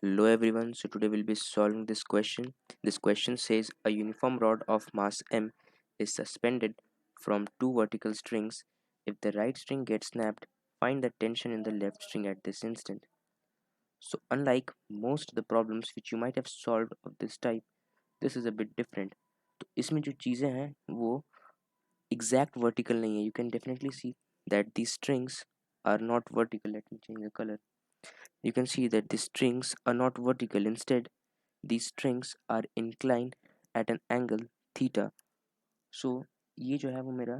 Hello everyone, so today we'll be solving this question. This question says a uniform rod of mass m is suspended from two vertical strings. If the right string gets snapped, find the tension in the left string at this instant. So unlike most of the problems which you might have solved of this type, this is a bit different. तो इसमें जो चीज़ें हैं वो exact vertical नहीं है. You can definitely see that these strings are not vertical. Let me change the color. You can see that these strings are not vertical. Instead, these strings are inclined at an angle theta. So ये जो है वो मेरा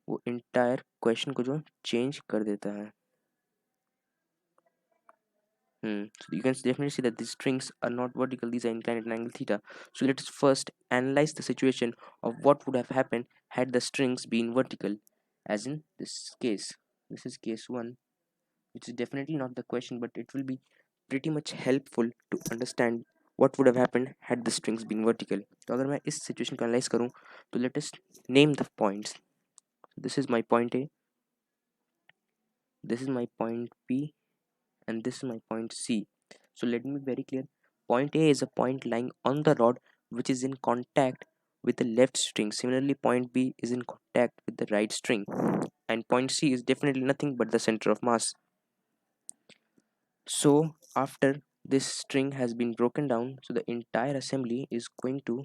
वो entire question को जो change कर देता है. So you can definitely see that these strings are not vertical, these are inclined at an angle theta. So let us first analyze the situation of what would have happened had the strings been vertical, as in this case. This is case 1, which is definitely not the question, but it will be pretty much helpful to understand what would have happened had the strings been vertical. तो अगर मैं इस situation को analyze करूँ तो let us name the points. This is my point A, this is my point B, and this is my point C. So let me be very clear. Point A is a point lying on the rod which is in contact with the left string. Similarly, point B is in contact with the right string. And point C is definitely nothing but the center of mass. So after this string has been broken down, so the entire assembly is going to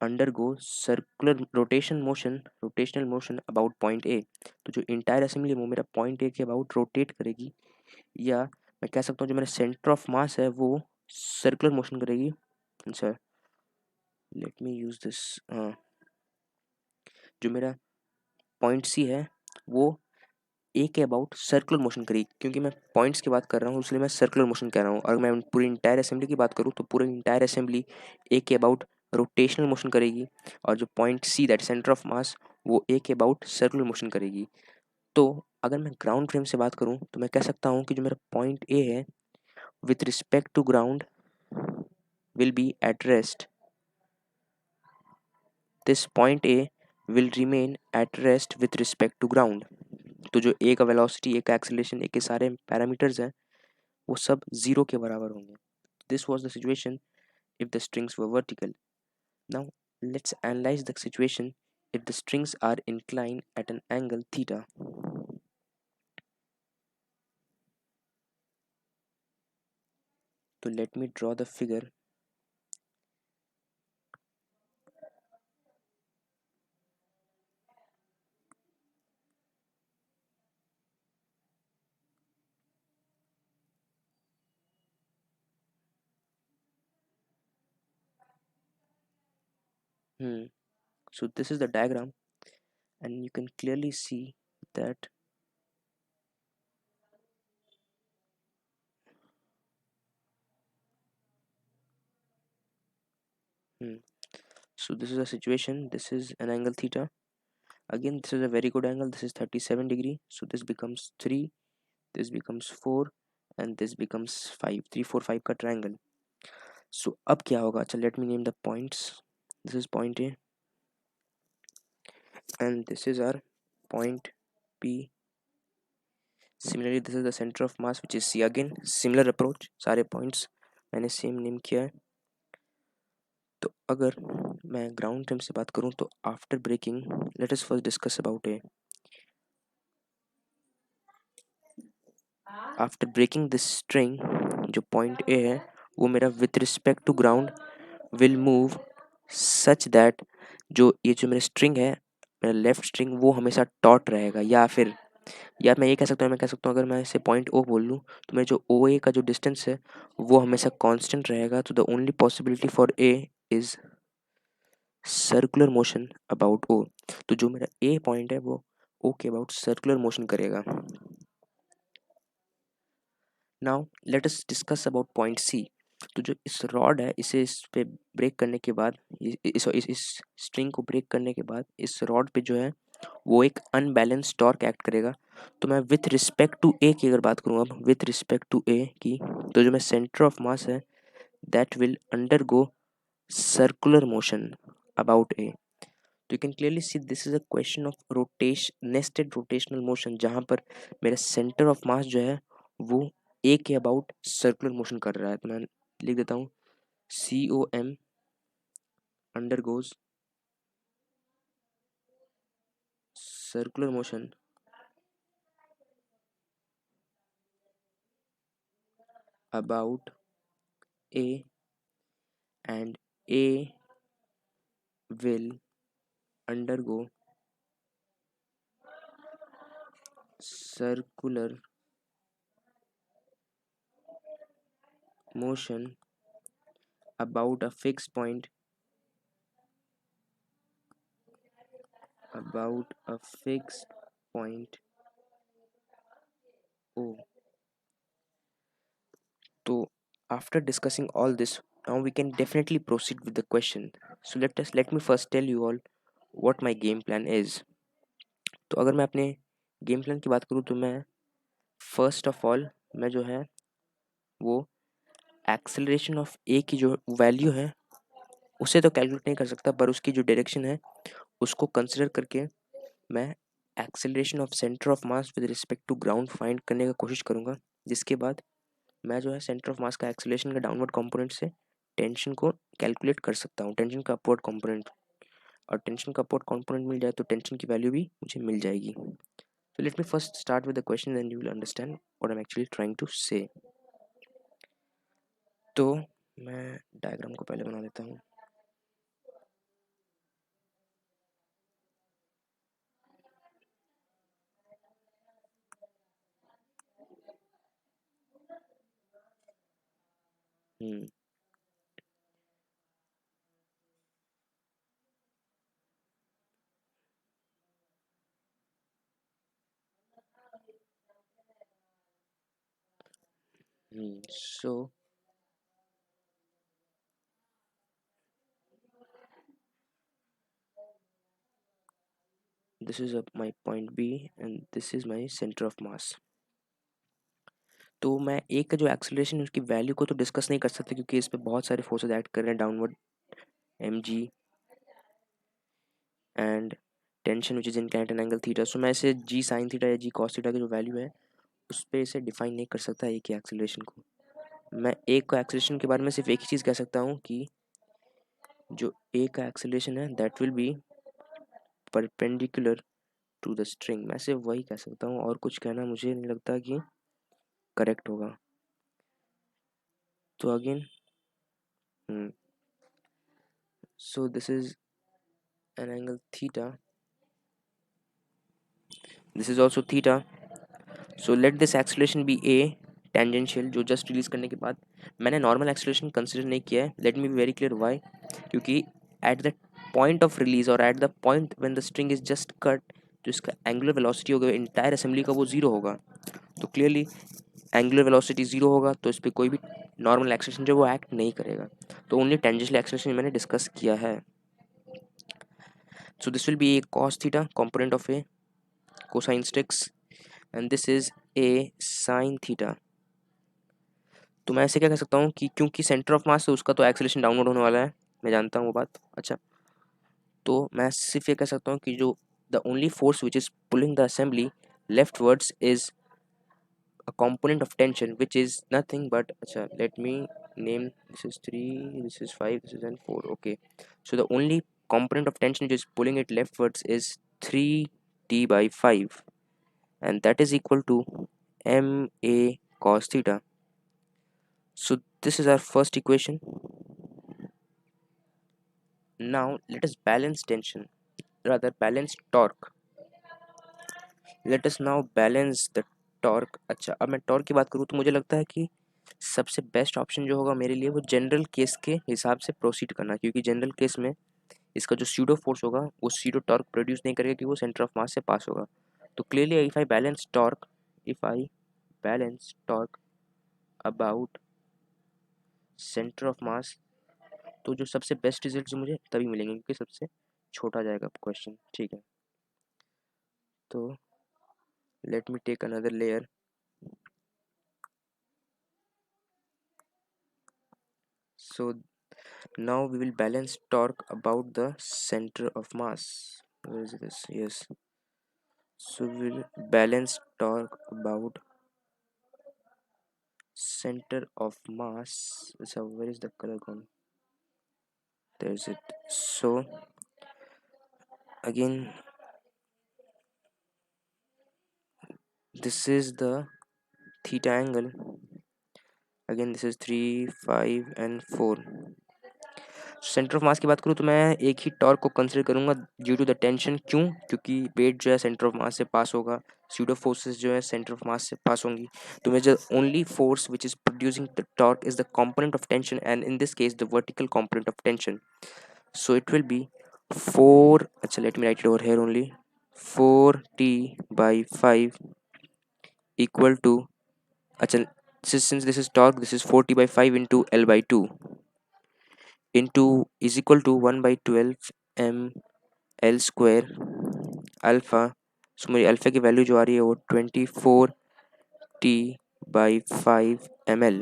undergo circular rotational motion about point A. तो जो entire assembly है वो मेरा point A के about rotate करेगी, या मैं कह सकता हूँ जो मेरा center of mass है वो circular motion करेगी. Sir, let me use this. जो मेरा point C है वो ए के अबाउट सर्कुलर मोशन करेगी, क्योंकि मैं पॉइंट्स की बात कर रहा हूँ इसलिए मैं सर्कुलर मोशन कह रहा हूँ. अगर मैं पूरी इंटायर असेंबली की बात करूँ तो पूरी इंटायर असेंबली ए के अबाउट रोटेशनल मोशन करेगी, और जो point see that centre of मास वो ए के अबाउट सर्कुलर मोशन करेगी. तो अगर मैं ग्राउंड फ्रेम से बात करूँ तो मैं कह सकता हूँ कि जो मेरा पॉइंट ए है with respect to ground will be at rest. This point A will remain at rest with respect to ground. तो जो ए का वेलोसिटी, ए का एक्सेलरेशन, ए के सारे पैरामीटर्स हैं वो सब जीरो के बराबर होंगे. This was the situation if the strings were vertical. Now let's analyze the situation if the strings are inclined at an angle theta. So let me draw the figure. So this is the diagram, and you can clearly see that so this is a situation. This is an angle theta. Again, this is a very good angle. This is 37 degree. So this becomes 3, this becomes 4, and this becomes 5. 3 4 5 का triangle. So अब क्या होगा? अच्छा, let me name the points. This is point A, and this is our point B. Similarly, this is the center of mass, which is C. Again, similar approach. सारे points मैंने same name किया है. तो अगर मैं ground term से बात करूँ तो after breaking, let us first discuss about A. After breaking this string, जो point A है वो मेरा with respect to ground will move such that जो ये जो मेरा string है, मेरा left string वो हमेशा taut रहेगा, या मैं ये कह सकता हूँ, अगर मैं इसे पॉइंट ओ बोल लूँ तो मेरा जो ओ ए का जो डिस्टेंस है वो हमेशा कांस्टेंट रहेगा. तो the only possibility for A is circular motion about O. तो जो मेरा ए पॉइंट है वो ओ के अबाउट सर्कुलर मोशन करेगा. Now let us discuss about point C. तो जो इस रॉड है इसे इस पे ब्रेक करने के बाद, इस स्ट्रिंग को ब्रेक करने के बाद इस रॉड पे जो है वो एक अनबैलेंस टॉर्क एक्ट करेगा. तो मैं विथ रिस्पेक्ट टू ए की अगर बात करूँ, अब विथ रिस्पेक्ट टू ए की, तो जो मैं सेंटर ऑफ मास है that will undergo circular motion about A. तो you can clearly see this is a question of rotation, nested rotational motion, जहाँ पर मेरा सेंटर ऑफ मास जो है वो ए के अबाउट सर्कुलर मोशन कर रहा है, तो मैं लिख देता हूँ COM undergoes circular motion about A, and A will undergo circular motion about a fixed point, about a fixed point O. So after discussing all this, now we can definitely proceed with the question. So let me first tell you all what my game plan is. तो अगर मैं अपने game plan की बात करूँ तो मैं first of all मैं जो है वो एक्सेलरेशन ऑफ ए की जो वैल्यू है उसे तो कैलकुलेट नहीं कर सकता, पर उसकी जो डायरेक्शन है उसको कंसिडर करके मैं acceleration of centre of mass with respect to ground find करने का कोशिश करूँगा, जिसके बाद मैं जो है सेंटर ऑफ मास का एक्सेलरेशन का डाउनवर्ड कंपोनेंट से टेंशन को कैलकुलेट कर सकता हूँ, टेंशन का अपवर्ड कंपोनेंट। और टेंशन का अपवर्ड कंपोनेंट मिल जाए तो टेंशन की वैल्यू भी मुझे मिल जाएगी। So let me first start with the question, then you will understand what I'm actually trying to say. तो मैं डायग्राम को पहले बना देता हूँ। हम्म so this is my point B and this is my center of mass. तो मैं एक का जो एक्सेलरेशन उसकी वैल्यू को तो डिस्कस नहीं कर सकते क्योंकि इस पे बहुत सारे फोर्सेस ऐड कर रहे हैं, downward mg and tension which is in at an angle theta. So मैं इसे g साइन थीटा या g कॉस थीटा की जो वैल्यू है उस पर इसे डिफाइन नहीं कर सकता एक ही एक्सेलरेशन को। मैं एक का एक्सेलरेशन के बारे में सिर्फ एक ही चीज़ कह सकता हूँ कि जो ए का एक्सेलरेशन है that will be perpendicular to the string. मैं सिर्फ वही कह सकता हूँ और कुछ कहना मुझे नहीं लगता कि करेक्ट होगा। तो again so this is an angle theta, this is also theta. So let this acceleration be a tangential, जो जस्ट रिलीज करने के बाद मैंने नॉर्मल एक्सेलरेशन कंसिडर नहीं किया है। Let me be very clear why, क्योंकि at the point of release और at the point when the string is just cut, जो इसका एंगुलर वेलोसिटी होगा इंटायर असेंबली का वो जीरो होगा। तो क्लियरली एंगुलर वेलोसिटी जीरो होगा तो इस पर कोई भी नॉर्मल एक्सेलरेशन जो वो एक्ट नहीं करेगा। तो ओनली टेंजेंशियल एक्सेलरेशन मैंने डिस्कस किया है। So this will be A cos theta component of a cosine sticks and this is a sin theta। तो मैं ऐसे क्या कह सकता हूँ कि क्योंकि सेंटर ऑफ मास है उसका तो एक्सेलरेशन डाउनवर्ड होने वाला है, मैं जानता हूँ वो बात। अच्छा, तो मैं सिर्फ ये कह सकता हूँ कि जो the only force which is pulling the assembly leftwards is a component of tension which is nothing but, acha, let me name, this is 3, this is 5, this is and 4, okay। So the only component of tension which is pulling it leftwards is 3t by 5 and that is equal to ma cos theta। So this is our first equation। Now let us balance tension, rather balance torque। Let us now balance the torque। अच्छा, अब मैं torque की बात करूँ तो मुझे लगता है कि सबसे बेस्ट ऑप्शन जो होगा मेरे लिए वो जनरल केस के हिसाब से प्रोसीड करना, क्योंकि जनरल केस में इसका जो सीडो फोर्स होगा वो सीडो टॉर्क प्रोड्यूस नहीं करेगा क्योंकि वो सेंटर ऑफ मास से पास होगा। तो clearly if I balance torque about centre of मास, तो जो सबसे बेस्ट रिजल्ट जो मुझे तभी मिलेंगे क्योंकि सबसे छोटा जाएगा क्वेश्चन, ठीक है। तो let me take another layer. So now we will balance torque about the center of mass. Where is this? Yes. So we'll balance torque about center of mass. So where is the color gone? There's it. So again, this is the theta angle. Again, this is 3, 5 and 4. Centre of मास की बात करूँ तो मैं एक ही torque को consider करूंगा due to the tension. क्यों? क्योंकि वेट जो है सेंटर ऑफ मास से पास होगा, स्यूडो फोर्सेस जो है सेंटर ऑफ मास से पास होंगी. तो major only force which is producing the torque is the component of tension, and in this case the vertical component of tension. So it will be 4. अच्छा, let me write it over here only. 4t/5 equal to, अच्छा, since this is torque, this is 4t/5 into L/2 into is equal to 1 by 12 m L square alpha. सो मेरी alpha की value जो आ रही है वो 24t/5 ml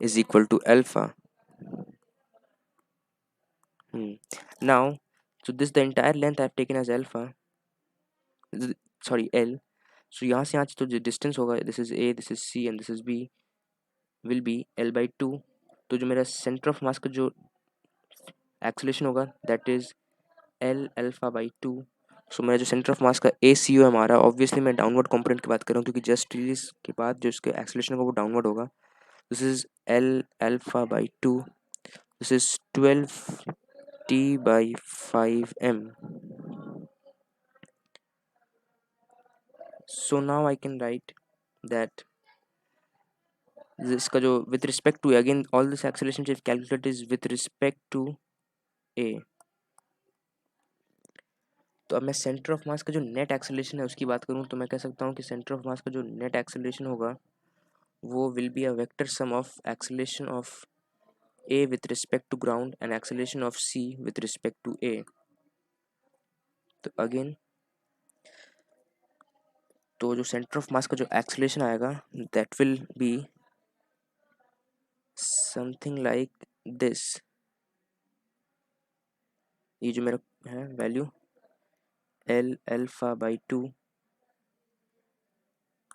is equal to alpha. Now, so this the entire length I have taken as alpha, sorry L. So यहाँ से यहाँ तो जो डिस्टेंस होगा, this is A, this is C and this is B, will be L/2. तो जो मेरा centre of मास का जो एक्सेलेरेशन होगा दैट इज L alpha/2. सो मेरा जो सेंटर ऑफ मास का ACO हमारा, ऑब्वियसली मैं डाउनवर्ड कंपोनेंट की बात कर रहा हूँ क्योंकि जस्ट रिलीज के बाद जो इसके एक्सेलेरेशन होगा वो डाउनवर्ड होगा. This is L alpha/2. This is 12t/5m. So now I can write that इसका जो with respect to, again all this acceleration which I've calculated is with respect to A. तो अब मैं सेंटर ऑफ मास का जो net acceleration है उसकी बात करूं तो मैं कह सकता हूं कि सेंटर ऑफ मास का जो नेट एक्सेलरेशन होगा वो will be a vector sum of acceleration of A with respect to ground and acceleration of C with respect to A. तो अगेन, तो जो सेंटर ऑफ मास का जो एक्सेलरेशन आएगा that will be something like this. ये जो मेरा है value L alpha/2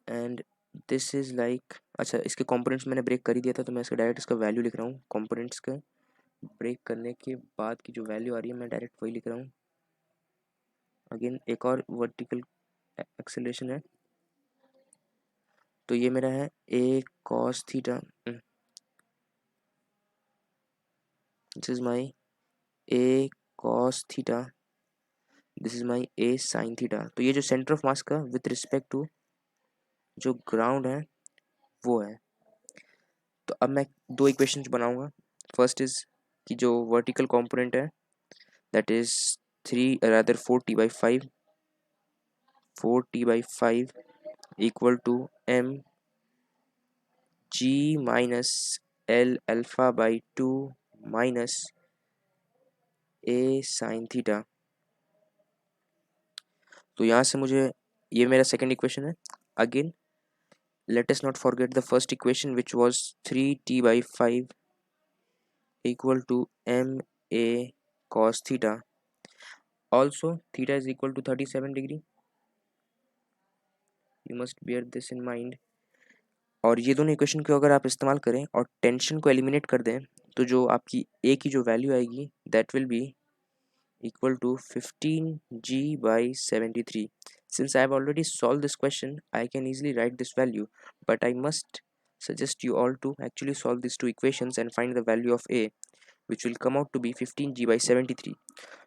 and this is like, अच्छा इसके कंपोनेंट्स मैंने ब्रेक कर ही दिया था तो मैं इसका डायरेक्ट इसका वैल्यू लिख रहा हूँ. कंपोनेंट्स का ब्रेक करने के बाद की जो वैल्यू आ रही है मैं डायरेक्ट वही लिख रहा हूँ. अगेन एक और वर्टिकल एक्सेलरेशन है तो ये मेरा है A cos theta. This is my A cos theta, this is my A sin theta. तो ये जो सेंटर ऑफ मास का विथ रिस्पेक्ट टू जो ग्राउंड है वो है. तो अब मैं दो इक्वेशन बनाऊंगा. फर्स्ट इज कि जो वर्टिकल कंपोनेंट है that is 4t/5 equal to m g minus L alpha/2 minus A sin theta. तो यहाँ से मुझे, ये मेरा सेकेंड इक्वेशन है. Again let us not forget the first equation which was 3t/5 equal to ma cos theta. Also theta is equal to 37 degree. You must bear this in mind. और ये दोनों इक्वेशन को अगर आप इस्तेमाल करें और टेंशन को एलिमिनेट कर दें तो जो आपकी a की जो वैल्यू आएगी that will B equal to 15g/73. Since I have already solved this question, I can easily write this value, but I must suggest you all to actually solve these two equations and find the value of A, which will come out to be 15g/73.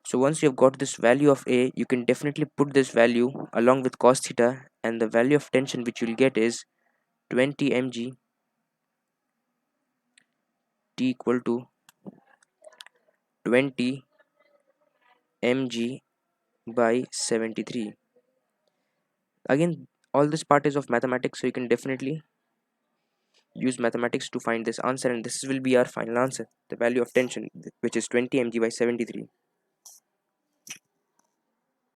So once you have got this value of A, you can definitely put this value along with cos theta, and the value of tension which you will get is 20 mg T equal to 20 mg/73. Again, all this part is of mathematics, so you can definitely use mathematics to find this answer, and this will be our final answer, the value of tension, which is 20 mg/73.